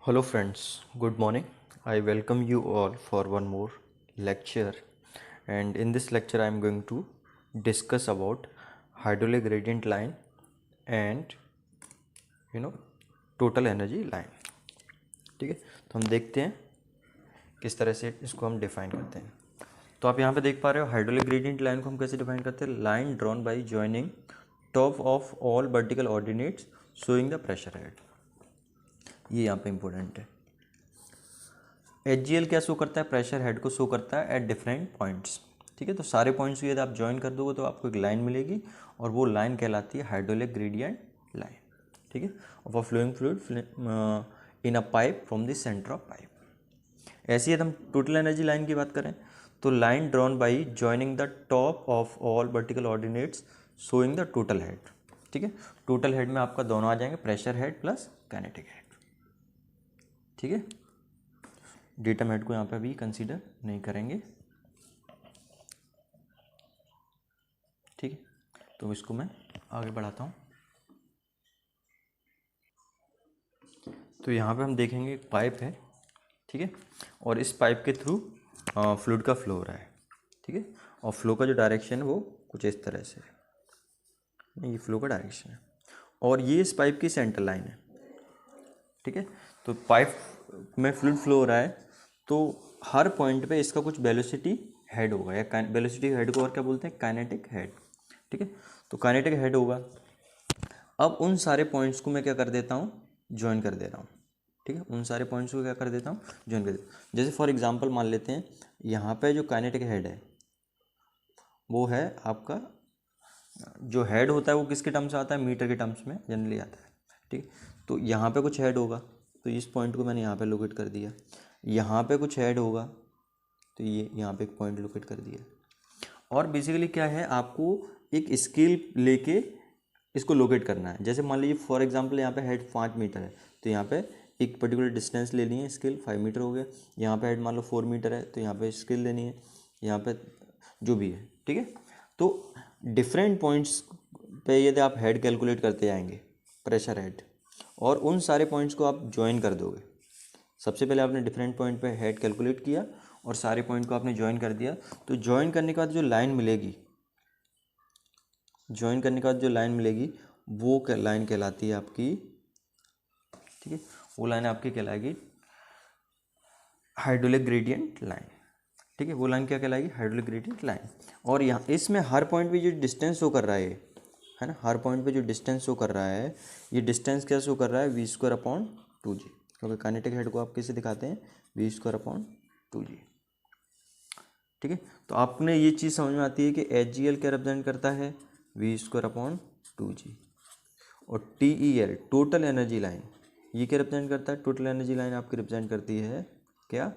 Hello friends, good morning. I welcome you all for one more lecture, and in this lecture I am going to discuss about hydraulic gradient line and total energy line. ठीक है, तो हम देखते हैं किस तरह से इसको हम डिफाइन करते हैं। तो आप यहाँ पे देख पा रहे हो हाइड्रोलिक ग्रेडियंट लाइन को हम कैसे डिफाइन करते हैं। Line drawn by joining top of all vertical ordinates showing the pressure head. ये यहाँ पे इंपॉर्टेंट है। HGL क्या शो करता है? प्रेशर हेड को शो करता है एट डिफरेंट पॉइंट्स। ठीक है, तो सारे पॉइंट्स को यदि आप ज्वाइन कर दोगे तो आपको एक लाइन मिलेगी और वो लाइन कहलाती है हाइड्रोलिक ग्रेडियंट लाइन। ठीक है, of a flowing fluid in a pipe from the centre of pipe. ऐसी यदि हम टोटल एनर्जी लाइन की बात करें तो line drawn by joining the top of all vertical ordinates showing the total head. ठीक है, टोटल हेड में आपका दोनों आ जाएंगे, pressure head plus kinetic head. ठीक है, डेटम हेड को यहाँ पे अभी कंसीडर नहीं करेंगे। ठीक है, तो इसको मैं आगे बढ़ाता हूँ। तो यहाँ पे हम देखेंगे एक पाइप है। ठीक है, और इस पाइप के थ्रू फ्लूइड का फ्लो हो रहा है। ठीक है, और फ्लो का जो डायरेक्शन है वो कुछ इस तरह से है। ये फ्लो का डायरेक्शन है और ये इस पाइप की सेंटर लाइन है। ठीक है, तो पाइप में फ्लूइड फ्लो हो रहा है तो हर पॉइंट पे इसका कुछ वेलोसिटी हेड होगा, या वेलोसिटी हेड को और क्या बोलते हैं? Kinetic head. ठीक है, तो काइनेटिक हेड होगा। अब उन सारे पॉइंट्स को मैं क्या कर देता हूँ? ज्वाइन कर दे रहा हूँ। ठीक है, उन सारे पॉइंट्स को क्या कर देता हूँ? ज्वाइन कर देता हूँ। जैसे फॉर एग्जांपल मान लेते हैं यहाँ पे जो काइनेटिक हेड है वो है आपका, जो हेड होता है वो किसके टर्म्स में आता है? मीटर के टर्म्स में जनरली आता है। ठीक है, तो यहाँ पे कुछ हेड होगा तो इस पॉइंट को मैंने यहाँ पे लोकेट कर दिया। यहाँ पे कुछ हेड होगा तो ये यहाँ पे एक पॉइंट लोकेट कर दिया। और बेसिकली क्या है, आपको एक स्केल लेके इसको लोकेट करना है। जैसे मान लीजिए फॉर एग्जांपल यहाँ पे हेड 5 मीटर है तो यहाँ पे एक पर्टिकुलर डिस्टेंस लेनी है, स्केल 5 मीटर हो गया। यहाँ पे हेड मान लो 4 मीटर है तो यहाँ पे स्केल लेनी है, यहाँ पे जो भी है। ठीक है, तो डिफरेंट पॉइंट्स पे यदि आप हेड कैलकुलेट करते जाएंगे, प्रेशर हेड, और उन सारे पॉइंट्स को आप ज्वाइन कर दोगे। सबसे पहले आपने डिफरेंट पॉइंट पे हेड कैलकुलेट किया और सारे पॉइंट को आपने ज्वाइन कर दिया, तो ज्वाइन करने के बाद जो लाइन मिलेगी, ज्वाइन करने के बाद जो लाइन मिलेगी वो लाइन कहलाती है आपकी, ठीक है, वो लाइन आपकी कहलाएगी हाइड्रोलिक ग्रेडियंट लाइन। ठीक है, वो लाइन क्या कहलाएगी? Hydraulic gradient line. और यहाँ इसमें हर पॉइंट पे जो डिस्टेंस शो कर रहा है ना, हर पॉइंट पे जो डिस्टेंस शो कर रहा है, ये डिस्टेंस क्या शो कर रहा है? v²/2g, क्योंकि काइनेटिक हेड को आप कैसे दिखाते हैं? v²/2g। ठीक है, तो आपने ये चीज़ समझ में आती है कि HGL क्या रिप्रेजेंट करता है? v²/2g। और TEL टोटल एनर्जी लाइन, ये क्या रिप्रेजेंट करता है? टोटल एनर्जी लाइन आपकी रिप्रेजेंट करती है क्या?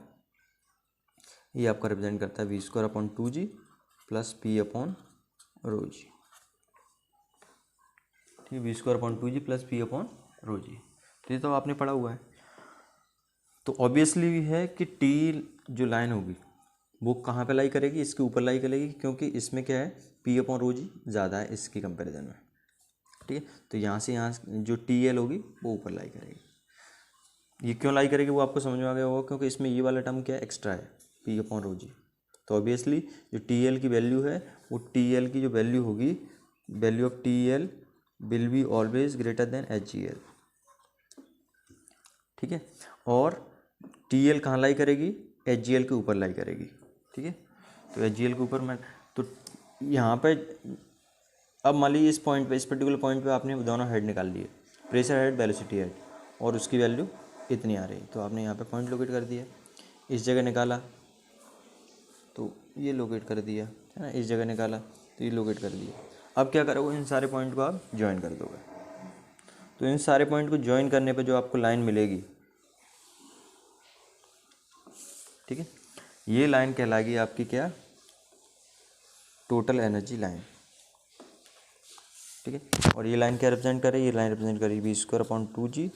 ये आपका रिप्रेजेंट करता है v²/2g प्लस p/ρg। ठीक है, v²/2g प्लस p/ρg। तो ये तो आपने पढ़ा हुआ है। तो ऑब्वियसली है कि टी जो लाइन होगी वो कहाँ पे लाई करेगी? इसके ऊपर लाई करेगी, क्योंकि इसमें क्या है? p/ρg ज़्यादा है इसकी कंपैरिजन में। ठीक है, तो यहाँ से यहाँ जो TL होगी वो ऊपर लाई करेगी। ये क्यों लाई करेगी वो आपको समझ में आ गया होगा, क्योंकि इसमें ये वाला टर्म क्या है? एक्स्ट्रा है, p/ρg। तो ऑब्वियसली जो TL की वैल्यू है वो TL की जो वैल्यू होगी, value of TL will be always greater than HGL। ठीक है, और TL कहाँ लाई करेगी? HGL के ऊपर लाई करेगी। ठीक है, तो HGL के ऊपर मैं तो यहाँ पे अब मान लीजिए इस पॉइंट पे, इस पर्टिकुलर पॉइंट पे आपने दोनों हेड निकाल लिए, प्रेशर हेड, वेलोसिटी हेड, और उसकी वैल्यू इतनी आ रही, तो आपने यहाँ पे पॉइंट लोकेट कर दिया। इस जगह निकाला तो ये लोकेट कर दिया, है ना, इस जगह निकाला तो ये लोकेट कर दिया। अब क्या करोगे? इन सारे पॉइंट को आप ज्वाइन कर दोगे। तो इन सारे पॉइंट को ज्वाइन करने पे जो आपको लाइन मिलेगी, ठीक है, ये लाइन कहलाएगी आपकी क्या? Total energy line. ठीक है, और ये लाइन क्या रिप्रेजेंट करे? ये लाइन रिप्रेजेंट करेगी v²/2g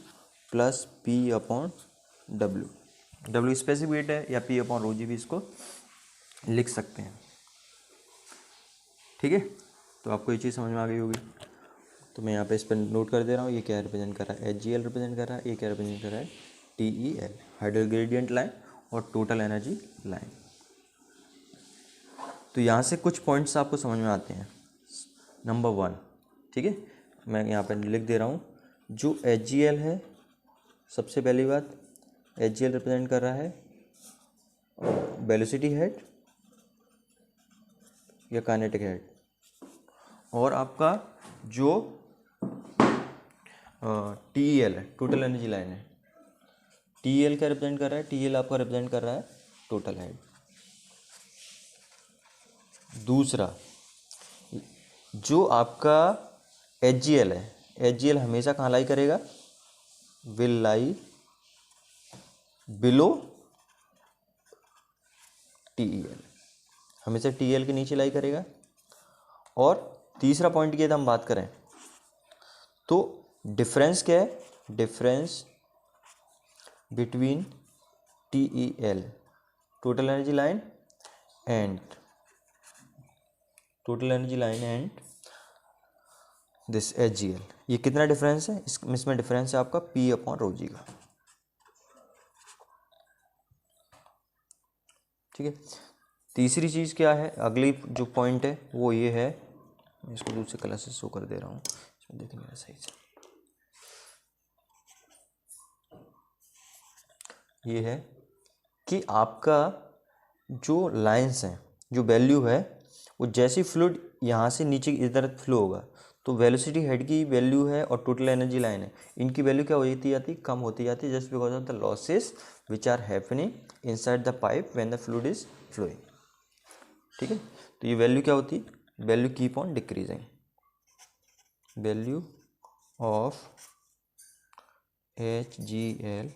plus p/w। w specific weight है, या p/ρg भी इसको लिख सकते हैं। ठीक है, तो आपको ये चीज़ समझ में आ गई होगी। तो मैं यहाँ पे इस पर नोट कर दे रहा हूँ, ये क्या रिप्रेजेंट कर रहा है? HGL रिप्रेजेंट कर रहा है। ये क्या रिप्रेजेंट कर रहा है? TEL, हाइड्रोल ग्रेडियंट लाइन और टोटल एनर्जी लाइन। तो यहाँ से कुछ पॉइंट्स आपको समझ में आते हैं। नंबर 1, ठीक है, मैं यहाँ पर लिख दे रहा हूँ, जो HGL है, सबसे पहली बात, HGL रिप्रेजेंट कर रहा है वेलोसिटी हेड या काइनेटिक हेड, और आपका जो TEL है, टोटल एनर्जी लाइन है, TEL क्या रिप्रेजेंट कर रहा है? TEL आपका रिप्रेजेंट कर रहा है टोटल हेड। दूसरा, जो आपका HGL है, HGL हमेशा कहाँ लाई करेगा? विल लाई बिलो TEL, हमेशा TEL के नीचे लाई करेगा। और तीसरा पॉइंट की यदि हम बात करें तो डिफरेंस क्या है? Difference between TEL, total energy line, and this HGL, ये कितना डिफरेंस है? इसमें डिफरेंस है आपका P/ρg का। ठीक है, तीसरी चीज़ क्या है? अगली जो पॉइंट है वो ये है, मैं इसको दूसरे कलर से शो कर दे रहा हूँ, इसमें देखिए मेरा सही से, ये है कि आपका जो लाइंस हैं, जो वैल्यू है, वो जैसी फ्लूइड यहाँ से नीचे इधर फ्लो होगा तो वेलोसिटी हेड की वैल्यू है और टोटल एनर्जी लाइन है, इनकी वैल्यू क्या होती जाती? कम होती जाती है, just because of the losses which are happening inside the pipe when the fluid is flowing. ठीक है, तो ये वैल्यू क्या होती? Value keep on decreasing, value of HGL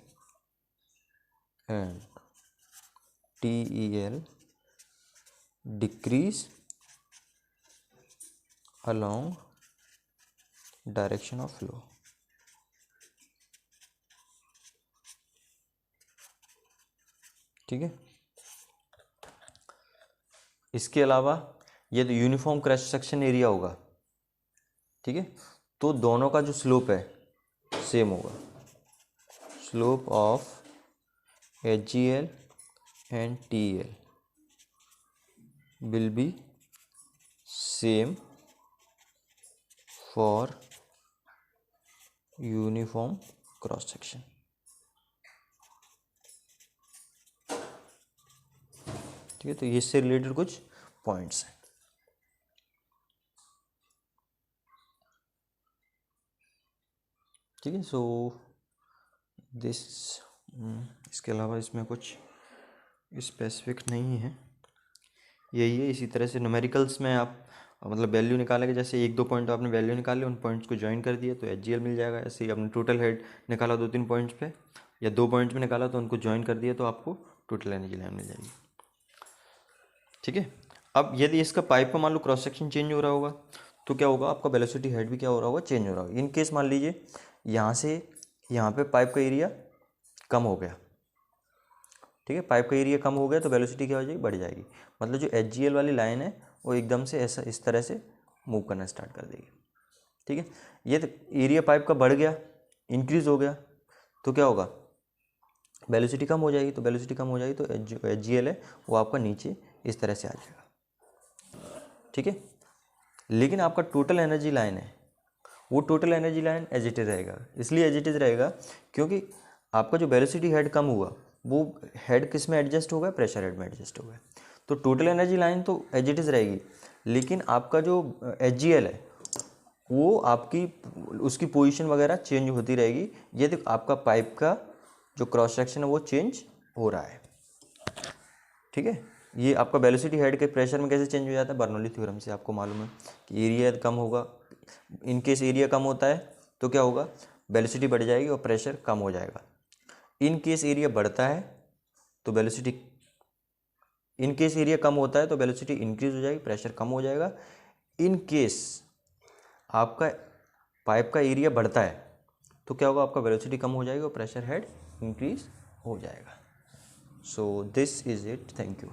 and TEL decrease along direction of flow। ठीक है, इसके अलावा यदि यूनिफॉर्म क्रॉस सेक्शन एरिया होगा, ठीक है, तो दोनों का जो स्लोप है सेम होगा, slope of HGL and TEL will be same for uniform cross section। ठीक है, तो ये इससे रिलेटेड कुछ पॉइंट्स हैं। ठीक है, सो दिस, इसके अलावा इसमें कुछ स्पेसिफिक नहीं है, यही है। इसी तरह से न्यूमेरिकल्स में आप मतलब वैल्यू निकालेंगे, जैसे 1-2 पॉइंट आपने वैल्यू निकाले, उन पॉइंट्स को ज्वाइन कर दिए तो HGL मिल जाएगा। ऐसे ही आपने टोटल हेड निकाला 2-3 पॉइंट्स पे या 2 पॉइंट्स पे निकाला तो उनको ज्वाइन कर दिया तो आपको टोटल एनर्जी लाइन मिल जाएगी। ठीक है, अब यदि इसका पाइप का मान लो क्रॉस सेक्शन चेंज हो रहा होगा तो क्या होगा? आपका वेलोसिटी हेड भी क्या हो रहा होगा? चेंज हो रहा होगा। इन केस मान लीजिए यहाँ से यहाँ पे पाइप का एरिया कम हो गया, ठीक है, पाइप का एरिया कम हो गया तो वेलोसिटी क्या हो जाएगी? बढ़ जाएगी। मतलब जो HGL वाली लाइन है वो एकदम से ऐसा इस तरह से मूव करना स्टार्ट कर देगी। ठीक है, ये तो एरिया पाइप का बढ़ गया, इंक्रीज हो गया तो क्या होगा? वेलोसिटी कम हो जाएगी। तो वेलोसिटी कम हो जाएगी तो HGL है वो आपका नीचे इस तरह से आ जाएगा। ठीक है, लेकिन आपका टोटल एनर्जी लाइन है वो total energy line as it is रहेगा। इसलिए एज इट इज रहेगा क्योंकि आपका जो वेलोसिटी हेड कम हुआ वो हेड किस में एडजस्ट हो गया? प्रेशर हेड में एडजस्ट हो गया। तो टोटल एनर्जी लाइन तो एज इट इज रहेगी, लेकिन आपका जो HGL है वो आपकी उसकी पोजीशन वगैरह चेंज होती रहेगी यदि आपका पाइप का जो क्रॉस सेक्शन है वो चेंज हो रहा है। ठीक है, ये आपका वेलोसिटी हेड के प्रेशर में कैसे चेंज हो जाता है? बर्नौली थ्योरम से आपको मालूम है कि एरिया कम होगा, इन केस एरिया कम होता है तो क्या होगा? वेलोसिटी बढ़ जाएगी और प्रेशर कम हो जाएगा। इन केस एरिया बढ़ता है तो वेलोसिटी, इन केस एरिया कम होता है तो वेलोसिटी इंक्रीज हो जाएगी, प्रेशर कम हो जाएगा। इन केस आपका पाइप का एरिया बढ़ता है तो क्या होगा? आपका वेलोसिटी कम हो जाएगी और प्रेशर हेड इंक्रीज हो जाएगा। So this is it, thank you.